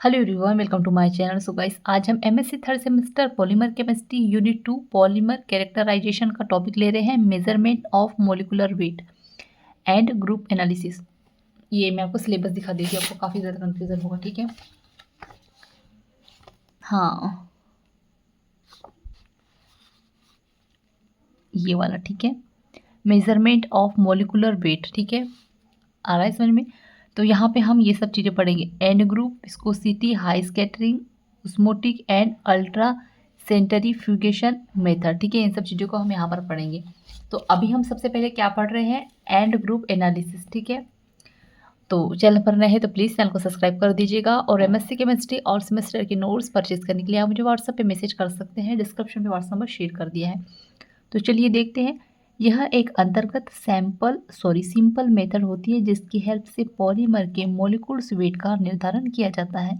Hello everyone, welcome to my channel. So guys, आज हम MSc third semester polymer chemistry unit 2 polymer characterization का topic ले रहे हैं, measurement of molecular weight and group analysis. ये मैं आपको सिलेबस दिखा देती हूँ, आपको काफ़ी ज़्यादा कंफ्यूजन होगा। ठीक है, हाँ ये वाला ठीक है, मेजरमेंट ऑफ मोलिकुलर वेट। ठीक है, आ रहा है समझ में। तो यहाँ पे हम ये सब चीज़ें पढ़ेंगे, end group, viscosity, high scattering, osmotic and ultra centrifugation method. ठीक है, इन सब चीज़ों को हम यहाँ पर पढ़ेंगे। तो अभी हम सबसे पहले क्या पढ़ रहे हैं, एंड ग्रुप एनालिसिस। ठीक है, तो चैनल पर नए हैं तो प्लीज़ चैनल को सब्सक्राइब कर दीजिएगा। और एमएससी केमिस्ट्री और सेमेस्टर के नोट्स परचेज करने के लिए आप मुझे व्हाट्सएप पे मैसेज कर सकते हैं, डिस्क्रिप्शन में व्हाट्सएप नंबर शेयर कर दिया है। तो चलिए देखते हैं। यह एक अंतर्गत सिंपल मेथड होती है जिसकी हेल्प से पॉलीमर के मॉलिक्यूल्स वेट का निर्धारण किया जाता है।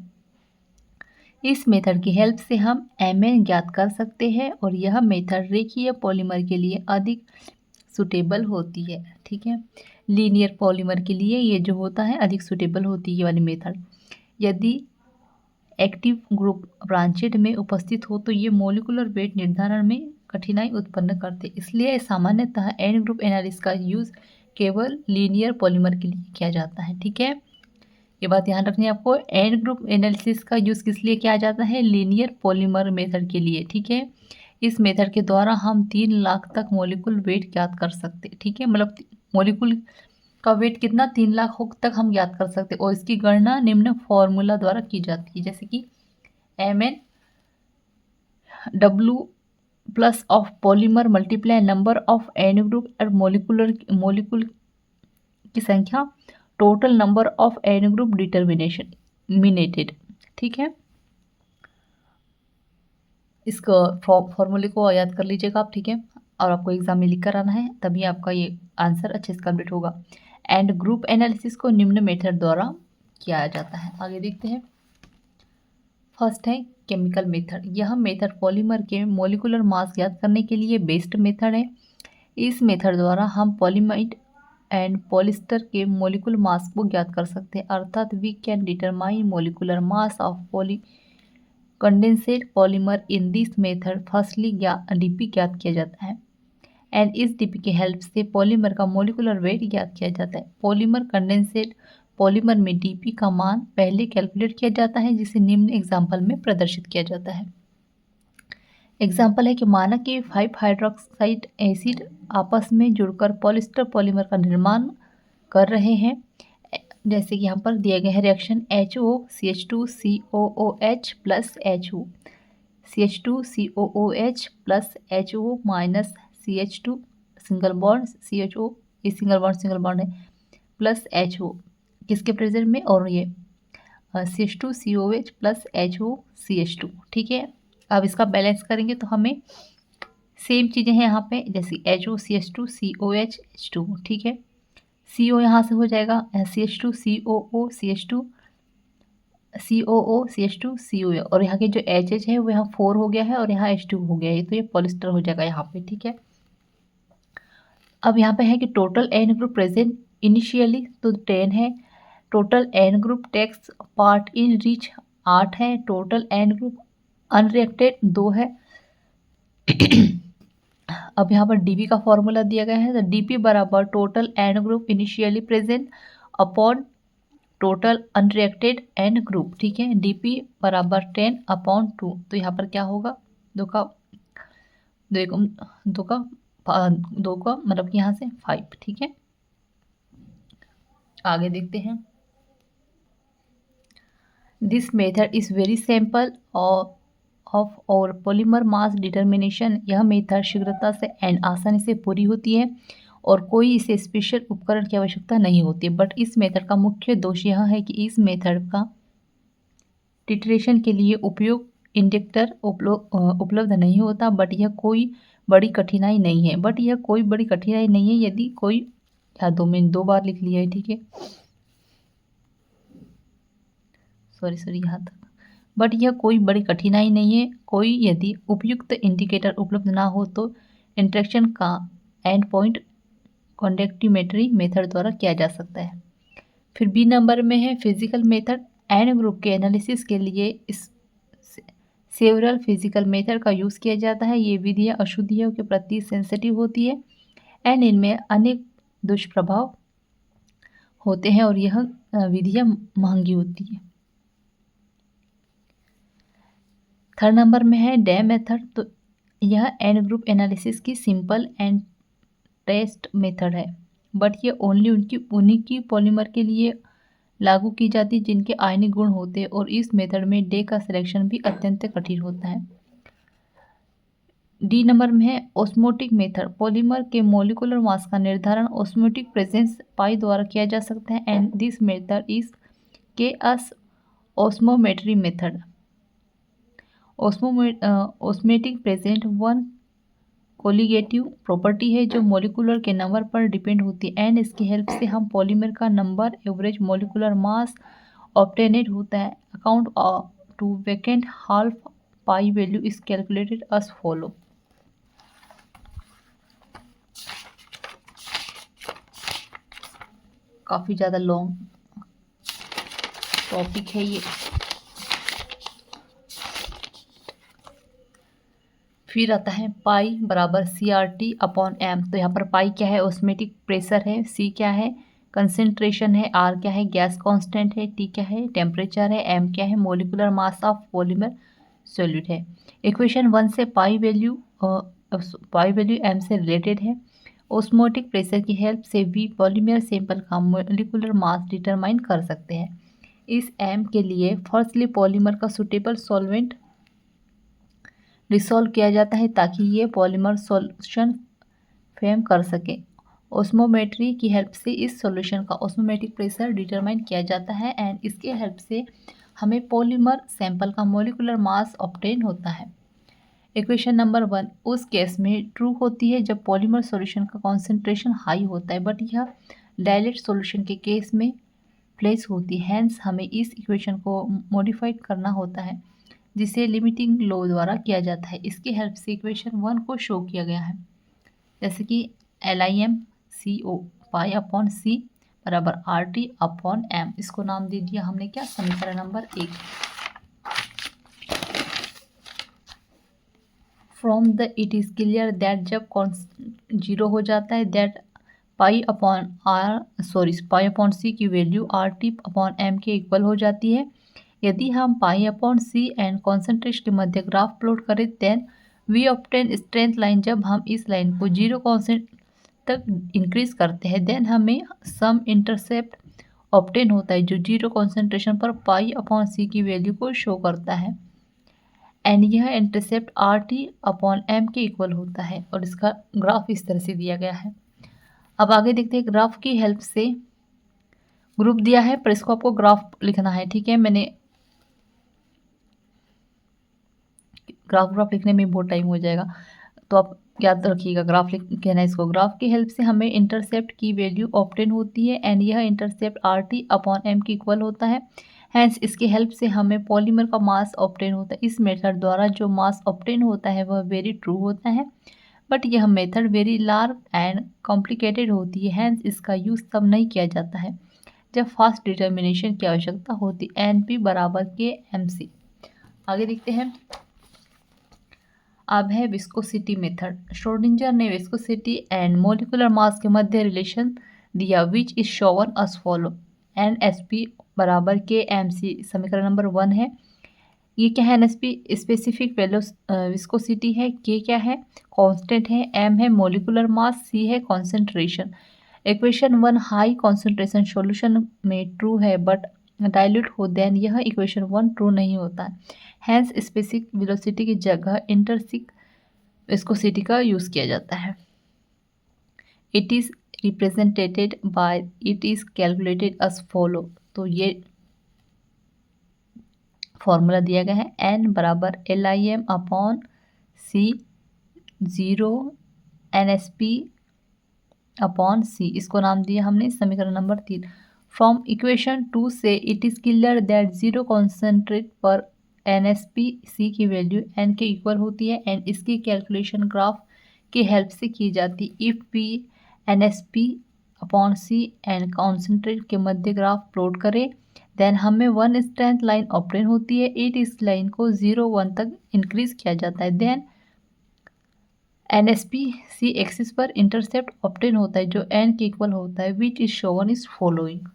इस मेथड की हेल्प से हम Mn ज्ञात कर सकते हैं और यह मेथड रेखीय पॉलीमर के लिए अधिक सुटेबल होती है। ठीक है, लीनियर पॉलीमर के लिए ये जो होता है अधिक सुटेबल होती है ये वाली मेथड। यदि एक्टिव ग्रुप ब्रांचेड में उपस्थित हो तो ये मॉलिक्यूलर वेट निर्धारण में कठिनाई उत्पन्न करते, इसलिए सामान्यतः एन ग्रुप एनालिसिस का यूज़ केवल लीनियर पॉलीमर के लिए किया जाता है। ठीक है, ये बात ध्यान रखनी है आपको। एन ग्रुप एनालिसिस का यूज़ किस लिए किया जाता है, लीनियर पॉलीमर मेथड के लिए। ठीक है, इस मेथड के द्वारा हम 3 लाख तक मॉलिक्यूल वेट ज्ञात कर सकते। ठीक है, मतलब मॉलिक्यूल का वेट कितना, 3 लाख तक हम ज्ञात कर सकते, और इसकी गणना निम्न फॉर्मूला द्वारा की जाती है, जैसे कि Mn W plus of polymer multiply number of end group और मॉलिक्यूल की संख्या, total number of end group determinated. ठीक है, इसको फॉर्मूले को याद कर लीजिएगा आप। ठीक है, और आपको एग्जाम में लिख कर आना है, तभी आपका ये आंसर अच्छे से कंप्लीट होगा। एंड ग्रुप एनालिसिस को निम्न मेथड द्वारा किया जाता है। आगे देखते हैं। फर्स्ट है केमिकल मेथड। यह मेथड पॉलीमर के मॉलिक्यूलर मास ज्ञात करने के लिए बेस्ट मेथड है। इस मेथड द्वारा हम पॉलीमाइड एंड पॉलिस्टर के मॉलिक्यूलर मास को ज्ञात कर सकते हैं, अर्थात we can determine molecular mass of condensate polymer in this method. Firstly DP ज्ञात किया जाता है एंड इस डीपी की हेल्प से पॉलीमर का मॉलिक्यूलर वेट ज्ञात किया जाता है। पॉलीमर कंडेंसेट पॉलीमर में डीपी का मान पहले कैलकुलेट किया जाता है, जिसे निम्न एग्जाम्पल में प्रदर्शित किया जाता है। एग्जाम्पल है कि माना कि 5 हाइड्रोक्साइड एसिड आपस में जुड़कर पॉलिस्टर पॉलीमर का निर्माण कर रहे हैं, जैसे कि यहाँ पर दिया गया है reaction HOCH2COOH plus HO, CH2COOH plus HO minus CH2 single bond CHO, ये सिंगल बॉन्ड है, प्लस HO किसके प्रेजेंट में, और ये CH2COH प्लस HO CH2। ठीक है, अब इसका बैलेंस करेंगे तो हमें सेम चीज़ें हैं यहाँ पे, जैसे HO CH2 COH H2। ठीक है, CO यहाँ से हो जाएगा CH2 COO CH2 COO CH2 COO, और यहाँ के जो HH है वो यहाँ 4 हो गया है और यहाँ H2 हो गया है, तो ये पॉलिस्टर हो जाएगा यहाँ पे। ठीक है, अब यहाँ पे है कि total end group present initially तो 10 है, total end group takes part in reach 8 है, टोटल एन ग्रुप अनरिएक्टेड 2 है। अब यहाँ पर डीपी का फॉर्मूला दिया गया है, तो डीपी बराबर total end group initially present upon total unreacted end group. ठीक है, डीपी बराबर 10/2, तो यहाँ पर क्या होगा, दो का मतलब कि यहाँ से 5। ठीक है, आगे देखते हैं। This method is very simple of और पॉलीमर मास डिटर्मिनेशन। यह मेथड शीघ्रता से एंड आसानी से पूरी होती है और कोई इसे स्पेशल उपकरण की आवश्यकता नहीं होती है। बट इस मेथड का मुख्य दोष यह है कि इस मेथड का टिट्रेशन के लिए उपयोग इंजेक्टर उपलब्ध नहीं होता। बट यह कोई बड़ी कठिनाई नहीं है यदि कोई, या मैंने 2 बार लिख लिया है। ठीक है, सॉरी यहाँ तक। बट यह कोई बड़ी कठिनाई नहीं है, यदि उपयुक्त इंडिकेटर उपलब्ध ना हो तो इंट्रैक्शन का एंड पॉइंट कॉन्डक्टिमेट्री मेथड द्वारा किया जा सकता है। फिर बी नंबर में है फिजिकल मेथड एन ग्रुप के एनालिसिस के लिए इस सेवरल फिजिकल मेथड का यूज़ किया जाता है। ये विधियाँ अशुद्धियों के प्रति सेंसिटिव होती है एंड इनमें अनेक दुष्प्रभाव होते हैं और यह विधियाँ महंगी होती है। थर्ड नंबर में है डे मेथड। तो यह एन ग्रुप एनालिसिस की सिंपल एंड टेस्ट मेथड है, बट ये ओनली उन्हीं की पॉलीमर के लिए लागू की जाती है जिनके आयनिक गुण होते हैं और इस मेथड में डे का सिलेक्शन भी अत्यंत कठिन होता है। डी नंबर में है ऑस्मोटिक मेथड। पॉलीमर के मॉलिक्यूलर मास का निर्धारण ऑस्मोटिक प्रेजेंस पाई द्वारा किया जा सकता है एंड दिस मेथड इज के as osmometry method. Osmotic present one colligative property है जो मॉलिक्यूलर के नंबर पर डिपेंड होती है एंड इसकी हेल्प से हम पॉलीमर का number average molecular mass obtained होता है। Account to van't Hoff pi value is calculated as follow. काफ़ी ज़्यादा लॉन्ग टॉपिक है ये। फिर आता है पाई बराबर CRT अपॉन एम। तो यहाँ पर पाई क्या है, ऑस्मेटिक प्रेशर है, सी क्या है, कंसेंट्रेशन है, आर क्या है, गैस कांस्टेंट है, टी क्या है, टेम्परेचर है, एम क्या है, molecular mass of polymer solute है। इक्वेशन 1 से पाई वैल्यू एम से रिलेटेड है। ऑस्मोटिक प्रेशर की हेल्प से वी पॉलीमर सैंपल का मॉलिक्यूलर मास डिटरमाइन कर सकते हैं। इस एम के लिए फर्स्टली पॉलीमर का सुटेबल सॉल्वेंट डिसॉल्व किया जाता है ताकि ये पॉलीमर सॉल्यूशन फ्रेम कर सके। ऑस्मोमेट्री की हेल्प से इस सॉल्यूशन का ऑस्मोमेटिक प्रेशर डिटरमाइन किया जाता है एंड इसके हेल्प से हमें पॉलीमर सैंपल का मॉलिक्यूलर मास ऑब्टेन होता है। इक्वेशन नंबर 1 उस केस में ट्रू होती है जब पॉलीमर सॉल्यूशन का कॉन्सेंट्रेशन हाई होता है, बट यह डायलेट सॉल्यूशन के केस में प्लेस होती है। हैंस हमें इस इक्वेशन को मॉडिफाइड करना होता है जिसे लिमिटिंग लॉ द्वारा किया जाता है। इसकी हेल्प से इक्वेशन 1 को शो किया गया है, जैसे कि LIMCO पाई अपॉन सी बराबर RT अपॉन एम। इसको नाम दे दिया हमने क्या, समीकरण number 1। From the it is clear that जब जीरो हो जाता है दैट पाई अपॉन सी की वैल्यू RT अपॉन एम के इक्वल हो जाती है। यदि हम pi upon C and concentration के मध्य ग्राफ प्लॉट करें then we obtain straight line. जब हम इस लाइन को जीरो कॉन्सेंट तक इंक्रीज करते हैं देन हमें सम इंटरसेप्ट ऑब्टेन होता है जो जीरो कॉन्सेंट्रेशन पर पाई अपॉन सी की वैल्यू को शो करता है एंड यह इंटरसेप्ट RT अपॉन एम के इक्वल होता है और इसका ग्राफ इस तरह से दिया गया है। अब आगे देखते हैं ग्राफ की हेल्प से ग्रुप दिया है पर इसको आपको ग्राफ लिखना है, ठीक है। मैंने ग्राफ लिखने में बहुत टाइम हो जाएगा तो आप याद रखिएगा ग्राफ कहना है इसको। ग्राफ की हेल्प से हमें इंटरसेप्ट की वैल्यू ऑब्टेन होती है एंड यह इंटरसेप्ट RT अपॉन एम के इक्वल होता है। हैंस इसकी हेल्प से हमें पॉलीमर का मास ऑब्टेन होता है। इस मेथड द्वारा जो मास ऑब्टेन होता है वह वेरी ट्रू होता है, बट यह method very large and complicated होती है। हैंस इसका यूज़ तब नहीं किया जाता है जब फास्ट डिटर्मिनेशन की आवश्यकता होती है। NP बराबर KMC। आगे देखते हैं, अब है विस्कोसिटी मेथड। श्रोडिंगर ने विस्कोसिटी एंड मॉलिक्यूलर मास के मध्य रिलेशन दिया which is Sovan us follow. NSP बराबर KMC समीकरण नंबर 1 है। ये क्या है, NSP स्पेसिफिक विस्कोसिटी है, K क्या है, कांस्टेंट है, M है मॉलिक्यूलर मास, C है concentration. Equation 1 high concentration solution में ट्रू है बट डाइल्यूट हो देन यह इक्वेशन 1 ट्रू नहीं होता है। हैंस स्पेसिफिक वेलोसिटी की जगह इंटरसिक विस्कोसिटी का यूज़ किया जाता है। It is represented by it is calculated as follow. तो ये फॉर्मूला दिया गया है N बराबर LIM upon C 0 NSP upon C। इसको नाम दिया हमने समीकरण नंबर 3। फ्रॉम इक्वेशन 2 से it is clear that zero concentrate पर NSP C की वैल्यू N के इक्वल होती है एंड इसकी कैलकुलेशन ग्राफ की हेल्प से की जाती। If P NSP upon C and concentrate के मध्य ग्राफ प्लॉट करें देन हमें 1 स्ट्रेंथ लाइन ऑब्टेन होती है। इस लाइन को 0 1 तक इंक्रीज किया जाता है। देन NSP सी एक्सिस पर इंटरसेप्ट ऑब्टेन होता है जो n के इक्वल होता है, which is Sovan is following.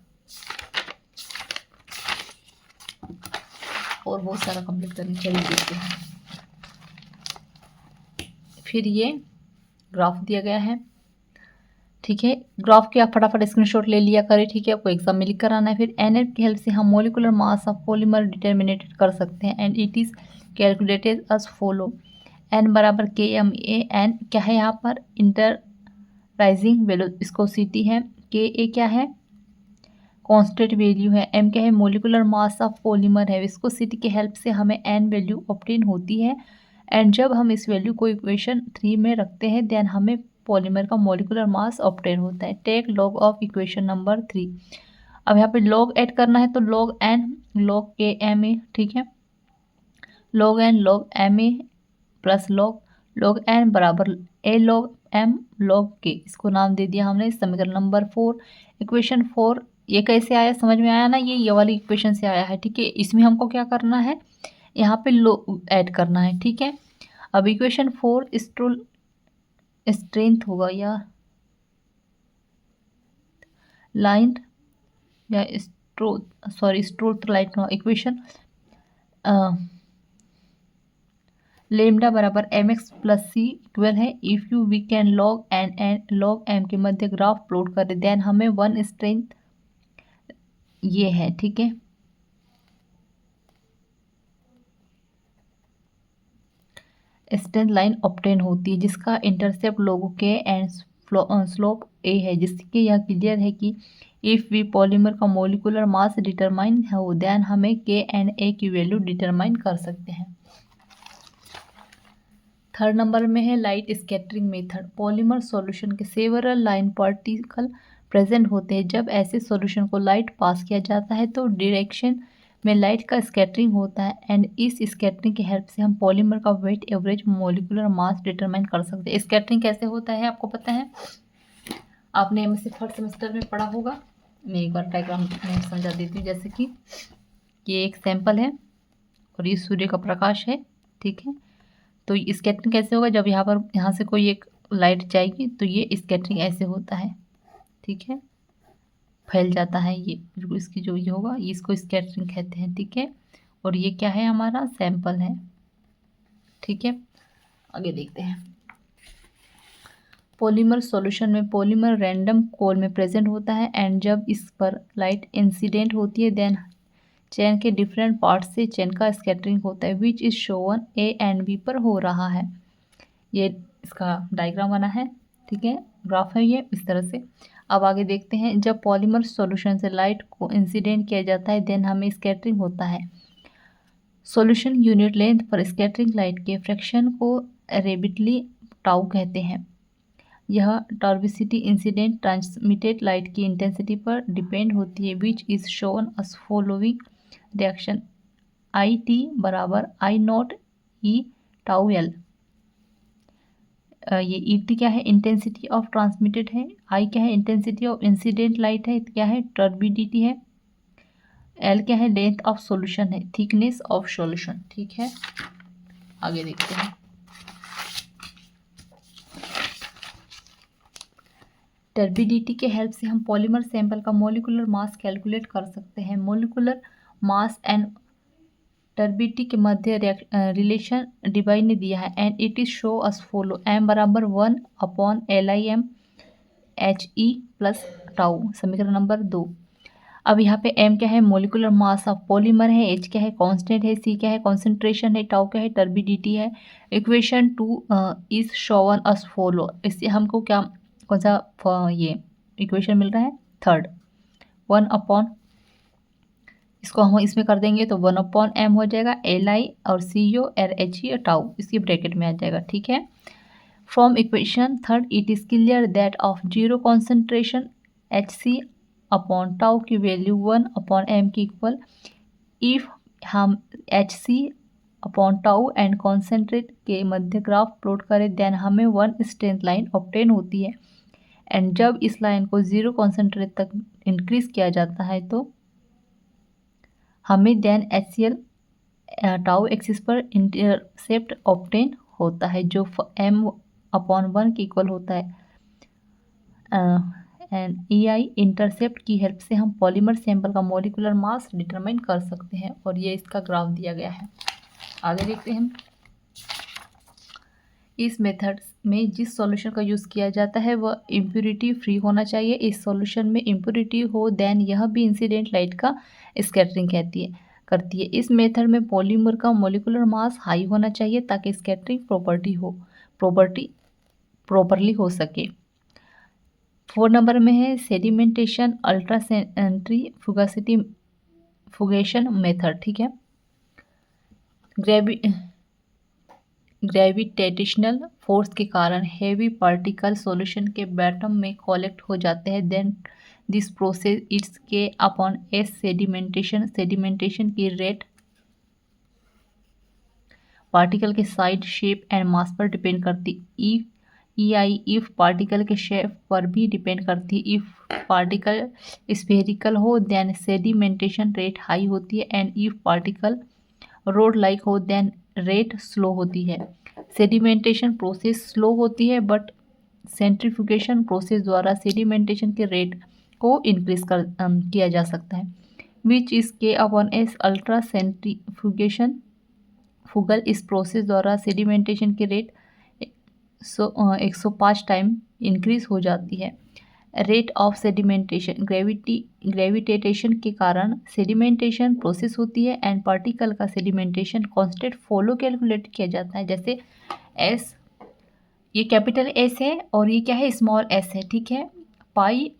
और बहुत सारा कंप्लीट करने चलिए देखते हैं। फिर ये ग्राफ दिया गया है, ठीक है। ग्राफ के आप फटाफट स्क्रीनशॉट ले लिया करें, ठीक है। आपको एग्जाम में लिख कर आना है। फिर NF की हेल्प से हम molecular mass of polymer determinated कर सकते हैं and it is calculated as follow. n बराबर KMA। n क्या है यहाँ पर? इंटरराइजिंग विस्कोसिटी है। KA क्या है? कांस्टेंट वैल्यू है। m क्या है? मोलिकुलर मास ऑफ पॉलीमर है। विस्कोसिटी की हेल्प से हमें n वैल्यू ऑब्टेन होती है एंड जब हम इस वैल्यू को इक्वेशन 3 में रखते हैं देन हमें पॉलीमर का मोलिकुलर मास ऑब्टेन होता है। Take log of equation number 3। अब यहाँ पे लॉग ऐड करना है तो लॉग n लॉग KMA, ठीक है। Log n log MA plus log n बराबर A log M log K। इसको नाम दे दिया हमने समीकरण नंबर 4। इक्वेशन 4 ये कैसे आया, समझ में आया ना? ये वाली इक्वेशन से आया है, ठीक है। इसमें हमको क्या करना है, यहाँ पे लो ऐड करना है, ठीक है। अब इक्वेशन 4 स्ट्रेंथ होगा या लाइन या स्ट्रोथ लाइट इक्वेशन लेमडा बराबर mx प्लस सी इक्वल है if you we can log N log m के मध्य ग्राफ प्लॉट करें देन हमें 1 स्ट्रेंथ ये है, ठीक है। स्ट्रेंथ लाइन ऑब्टेन होती है जिसका इंटरसेप्ट लोगो के एंड स्लोप a है, जिसके यह क्लियर है कि इफ़ वी पॉलीमर का मोलिकुलर मास डिटरमाइन हो देन हमें k एंड a की वैल्यू डिटरमाइन कर सकते हैं। थर्ड नंबर में है light scattering method. Polymer solution के सेवरल लाइन पार्टिकल प्रेजेंट होते हैं। जब ऐसे सॉल्यूशन को लाइट पास किया जाता है तो डायरेक्शन में लाइट का स्कैटरिंग होता है एंड इस स्कैटरिंग की हेल्प से हम पॉलीमर का weight average molecular mass determine कर सकते हैं। स्कैटरिंग कैसे होता है आपको पता है, आपने MSc थर्ड सेमेस्टर में पढ़ा होगा। मैं एक बार डायग्राम में समझा देती हूँ। जैसे कि ये एक सैंपल है और ये सूर्य का प्रकाश है, ठीक है। तो स्कैटरिंग कैसे होगा, जब यहाँ से कोई एक लाइट जाएगी तो ये स्कैटरिंग ऐसे होता है, ठीक है। फैल जाता है ये, इसकी जो ये होगा ये इसको स्कैटरिंग कहते हैं, ठीक है। और ये क्या है, हमारा सैंपल है, ठीक है। आगे देखते हैं। पॉलीमर सॉल्यूशन में पॉलीमर रैंडम कोर में प्रेजेंट होता है एंड जब इस पर लाइट इंसिडेंट होती है देन चेन के डिफरेंट पार्ट से चेन का स्कैटरिंग होता है which is Sovan A and B पर हो रहा है। ये इसका डायग्राम बना है, ठीक है, ग्राफ है ये इस तरह से। अब आगे देखते हैं। जब पॉलीमर सॉल्यूशन से लाइट को इंसिडेंट किया जाता है देन हमें स्कैटरिंग होता है। सॉल्यूशन यूनिट लेंथ पर स्कैटरिंग लाइट के फ्रैक्शन को रेबिटली टाउ कहते हैं। यह टॉर्बिसिटी इंसिडेंट ट्रांसमिटेड लाइट की इंटेंसिटी पर डिपेंड होती है which is shown us following reaction. IT बराबर I0 E टाउ L। ये ET क्या है, इंटेंसिटी ऑफ ट्रांसमिटेड है। I क्या है, इंटेंसिटी ऑफ इंसिडेंट लाइट है, क्या है, टर्बिडिटी है। L क्या है, लेंथ ऑफ सॉल्यूशन है, थिकनेस ऑफ सॉल्यूशन, ठीक है। आगे देखते हैं। टर्बिडिटी के हेल्प से हम पॉलीमर सैंपल का मोलिकुलर मास कैलकुलेट कर सकते हैं। मोलिकुलर मास एंड टर्बिडिटी के मध्य रिलेशन डिवाई ने दिया है and it is show us follow. m बराबर 1/LIM HE प्लस टाउ, समीकरण नंबर 2। अब यहाँ पे m क्या है, मोलिकुलर मास ऑफ पॉलीमर है। h क्या है, कांस्टेंट है। c क्या है, कॉन्सेंट्रेशन है। टाउ क्या है, टर्बिडिटी है। Equation 2 is Sovan us follow. इससे हमको क्या, कौन सा ये इक्वेशन मिल रहा है, थर्ड। 1/, इसको हम इसमें कर देंगे तो 1/m हो जाएगा। LI और CO और HE और टाउ इसकी ब्रैकेट में आ जाएगा, ठीक है। From equation third it is clear that of zero concentration HC upon tau की वैल्यू 1/m की इक्वल। इफ हम HC upon tau and concentrate के मध्य ग्राफ प्लॉट करें देन हमें 1 स्ट्रेंथ लाइन ऑब्टेन होती है एंड जब इस लाइन को 0 कॉन्सेंट्रेट तक इंक्रीज किया जाता है तो हमें देन HCl टाउ एक्सिस पर इंटरसेप्ट ऑब्टेन होता है जो m/1 के इक्वल होता है। एंड EI इंटरसेप्ट की हेल्प से हम पॉलीमर सैंपल का मॉलिक्यूलर मास डिटरमाइन कर सकते हैं और ये इसका ग्राफ दिया गया है। आगे देखते हैं। इस मेथड में जिस सॉल्यूशन का यूज़ किया जाता है वह इम्प्योरिटी फ्री होना चाहिए। इस सॉल्यूशन में इम्प्योरिटी हो देन यह भी इंसिडेंट लाइट का स्कैटरिंग करती है। इस मेथड में पॉलीमर का मॉलिक्यूलर मास हाई होना चाहिए ताकि स्कैटरिंग प्रॉपर्ली हो सके। 4 नंबर में है सेडिमेंटेशन अल्ट्रा सेंट्रीफ्यूगेशन मेथड। ठीक है, ग्रेविटेशनल फोर्स के कारण हेवी पार्टिकल सॉल्यूशन के बॉटम में कलेक्ट हो जाते हैं। देन दिस प्रोसेस इट्स के अपॉन एस सेडिमेंटेशन की रेट पार्टिकल के साइज शेप एंड मास पर डिपेंड करती। EI इफ पार्टिकल के शेप पर भी डिपेंड करती है। इफ पार्टिकल स्फेरिकल हो देन सेडिमेंटेशन रेट हाई होती है and if particle road like हो देन रेट स्लो होती है। सेडिमेंटेशन प्रोसेस स्लो होती है बट सेंट्रीफ्यूगेशन प्रोसेस द्वारा सेडिमेंटेशन के रेट को इंक्रीज किया जा सकता है। Which is K/S ultra centrifugation fugal इस प्रोसेस द्वारा सेडिमेंटेशन की रेट 105 टाइम इंक्रीज हो जाती है। रेट ऑफ सेडिमेंटेशन ग्रेविटेशन के कारण सेडिमेंटेशन प्रोसेस होती है एंड पार्टिकल का सेडिमेंटेशन कांस्टेंट फॉलो कैलकुलेट किया जाता है। जैसे S, ये कैपिटल S है और ये क्या है, स्मॉल s है। ठीक है, पाई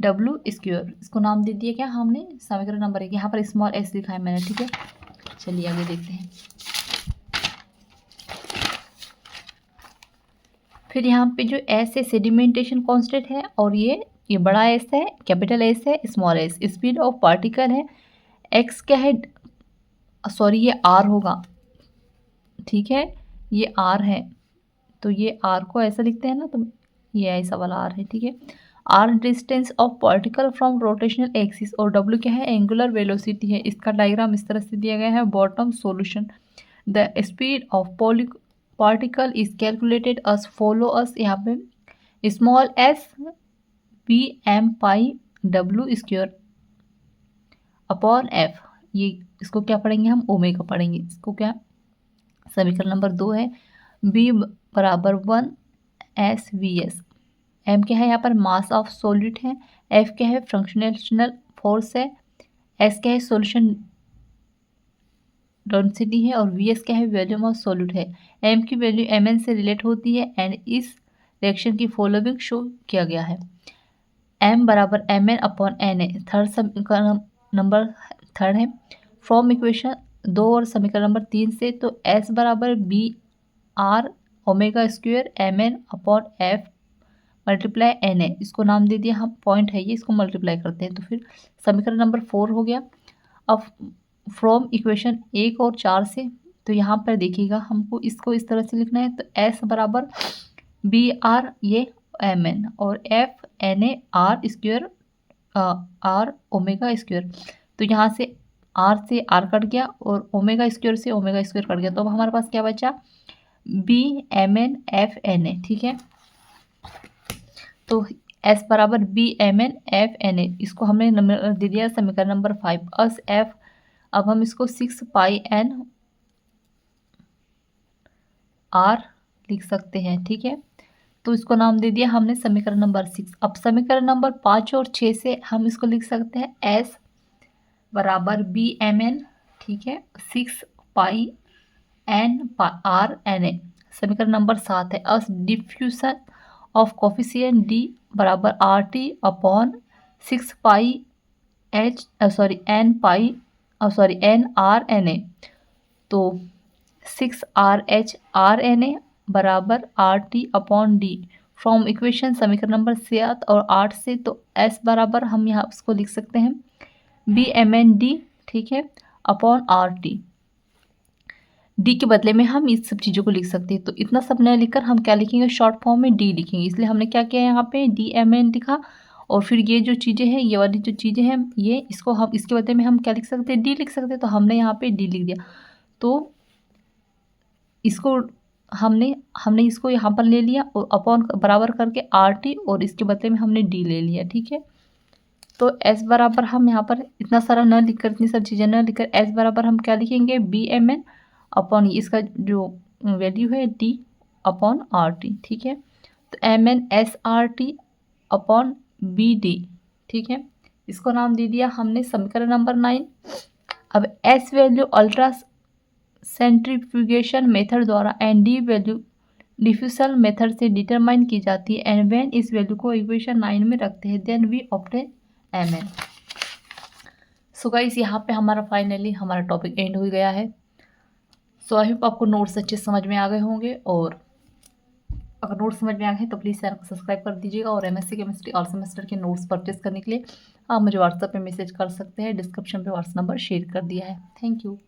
W स्क्वायर, इसको नाम दे दिया क्या हमने, समीकरण नंबर 1। यहाँ पर स्मॉल s लिखा है मैंने। ठीक है, चलिए आगे देखते हैं। फिर यहाँ पे जो S है सेडिमेंटेशन कांस्टेंट है और ये बड़ा S है, कैपिटल S है, small s। Speed of particle है x क्या है, सॉरी ये r होगा। ठीक है, ये r है तो ये r को ऐसा लिखते हैं ना, तो ये ऐसा वाला r है। ठीक है, r distance of particle from rotational axis और w क्या है, एंगुलर वेलोसिटी है। इसका डायग्राम इस तरह से दिया गया है। Bottom solution the speed of particle is calculated as follow us. यहाँ पे स्मॉल s Vm पाई W स्क्वायर अपॉन f, ये इसको क्या पढ़ेंगे हम, ओमेगा पढ़ेंगे। इसको क्या, समीकरण नंबर 2 है B बराबर 1 SVS। m क्या है यहाँ पर, मास ऑफ सॉलिड है। f क्या है, फ्रैक्शनल फोर्स है। s क्या है, सॉल्यूशन डेंसिटी है और Vs क्या है, वॉल्यूम ऑफ सॉलिड है। m की वैल्यू Mn से रिलेट होती है एंड इस रिएक्शन की फॉलोइंग शो किया गया है। m बराबर Mn अपॉन Na, थर्ड समीकरण नंबर 3 है। फ्रॉम इक्वेशन 2 और समीकरण नंबर 3 से, तो S बराबर BR omega square Mn upon F multiply Na, इसको नाम दे दिया हम, पॉइंट है ये, इसको मल्टीप्लाई करते हैं तो फिर समीकरण नंबर 4 हो गया। अब फ्रॉम इक्वेशन 1 और 4 से, तो यहाँ पर देखिएगा हमको इसको इस तरह से लिखना है। तो S बराबर BR ये Mn और F Na R square R omega square. तो यहाँ से R से R कट गया और ओमेगा स्क्वायर से ओमेगा स्क्वायर कट गया। तो अब हमारे पास क्या बचा, B Mn F Na। ठीक है, तो S बराबर B Mn F Na, इसको हमने नंबर दे दिया समीकरण नंबर 5 अस F। अब हम इसको 6 पाई N R लिख सकते हैं। ठीक है, तो इसको नाम दे दिया हमने समीकरण नंबर 6। अब समीकरण नंबर 5 और 6 से हम इसको लिख सकते हैं S बराबर B Mn, ठीक है, 6 पाई N R Na। समीकरण नंबर 7 है अस डिफ्यूजन ऑफ कोफिशिएंट D बराबर RT अपॉन 6 पाई N R Na। तो 6 RH R Na बराबर RT upon D। From equation समीकरण नंबर 7 और 8 से, तो S बराबर हम यहाँ उसको लिख सकते हैं B Mn D, ठीक है, अपॉन RT। D के बदले में हम इस सब चीज़ों को लिख सकते हैं। तो इतना सब न लिखकर हम क्या लिखेंगे, शॉर्ट फॉर्म में D लिखेंगे। इसलिए हमने क्या किया, यहाँ पे D Mn लिखा और फिर ये जो चीज़ें हैं, ये वाली जो चीज़ें हैं, ये इसको हम इसके बदले में हम क्या लिख सकते हैं, डी लिख सकते हैं। तो हमने यहाँ पे डी लिख दिया। तो इसको हमने हमने इसको यहाँ पर ले लिया और अपॉन बराबर करके आर टी, और इसके बदले में हमने डी ले लिया। ठीक है, तो एस बराबर हम यहाँ पर इतना सारा न लिखकर, इतनी सारी चीज़ें न लिखकर, एस बराबर हम क्या लिखेंगे, बी एम एन अपॉन इसका जो वैल्यू है डी अपॉन आर टी। ठीक है, तो M N S R T upon B D. ठीक है, इसको नाम दे दिया हमने समीकरण नंबर 9। अब S value ultra centrifugation method द्वारा and D value diffusion method से डिटरमाइन की जाती है। एंड व्हेन इस वैल्यू को इक्वेशन 9 में रखते हैं, then we obtain M N. So guys, यहाँ पे हमारा फाइनली हमारा टॉपिक एंड हो गया है। सो आई होप आपको नोट्स अच्छे समझ में आ गए होंगे, और अगर नोट्स समझ में आ गए तो प्लीज़ चैनल को सब्सक्राइब कर दीजिएगा। और एमएससी केमिस्ट्री ऑल सेमेस्टर के नोट्स परचेस करने के लिए आप मुझे व्हाट्सएप पे मैसेज कर सकते हैं। डिस्क्रिप्शन पे व्हाट्सएप नंबर शेयर कर दिया है। Thank you.